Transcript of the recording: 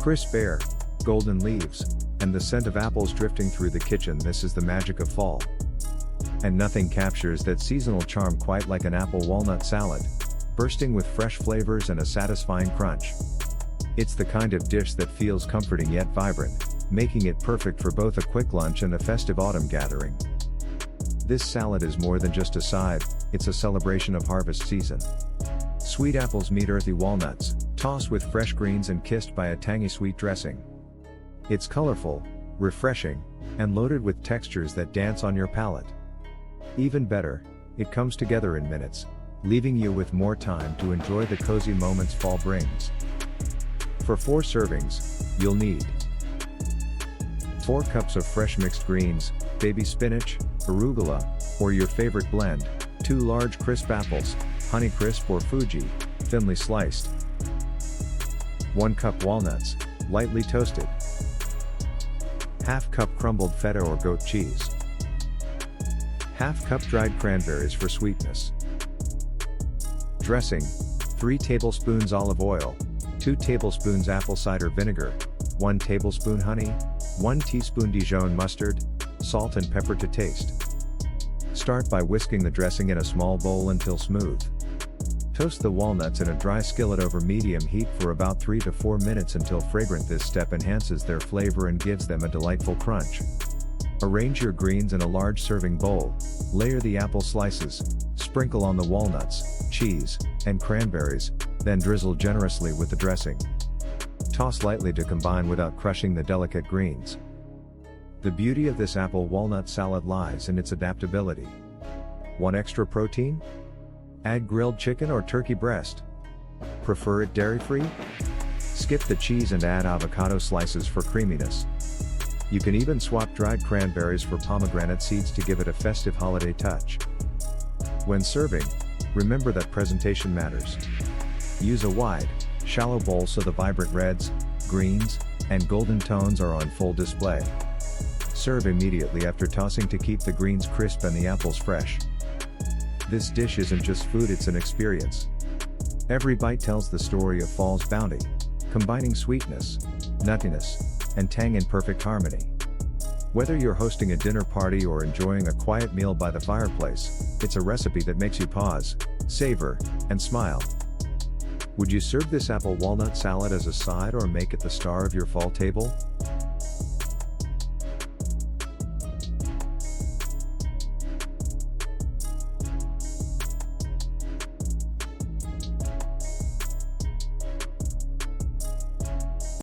Crisp air, golden leaves, and the scent of apples drifting through the kitchen. This is the magic of fall. And nothing captures that seasonal charm quite like an apple walnut salad, bursting with fresh flavors and a satisfying crunch. It's the kind of dish that feels comforting yet vibrant, making it perfect for both a quick lunch and a festive autumn gathering. This salad is more than just a side, it's a celebration of harvest season. Sweet apples meet earthy walnuts, tossed with fresh greens and kissed by a tangy sweet dressing. It's colorful, refreshing, and loaded with textures that dance on your palate. Even better, it comes together in minutes, leaving you with more time to enjoy the cozy moments fall brings. For 4 servings, you'll need 4 cups of fresh mixed greens, baby spinach, arugula, or your favorite blend, 2 large crisp apples, Honeycrisp or Fuji, thinly sliced, 1 cup walnuts, lightly toasted, ½ cup crumbled feta or goat cheese, ½ cup dried cranberries for sweetness. Dressing: 3 tablespoons olive oil, 2 tablespoons apple cider vinegar, 1 tablespoon honey, 1 teaspoon Dijon mustard, salt and pepper to taste. Start by whisking the dressing in a small bowl until smooth. Toast the walnuts in a dry skillet over medium heat for about 3 to 4 minutes until fragrant. This step enhances their flavor and gives them a delightful crunch. Arrange your greens in a large serving bowl, layer the apple slices, sprinkle on the walnuts, cheese, and cranberries, then drizzle generously with the dressing. Toss lightly to combine without crushing the delicate greens. The beauty of this apple walnut salad lies in its adaptability. Want extra protein? Add grilled chicken or turkey breast. Prefer it dairy-free? Skip the cheese and add avocado slices for creaminess. You can even swap dried cranberries for pomegranate seeds to give it a festive holiday touch. When serving, remember that presentation matters. Use a wide, shallow bowl so the vibrant reds, greens, and golden tones are on full display. Serve immediately after tossing to keep the greens crisp and the apples fresh. This dish isn't just food, it's an experience. Every bite tells the story of fall's bounty, combining sweetness, nuttiness, and tang in perfect harmony. Whether you're hosting a dinner party or enjoying a quiet meal by the fireplace, it's a recipe that makes you pause, savor, and smile. Would you serve this apple walnut salad as a side or make it the star of your fall table?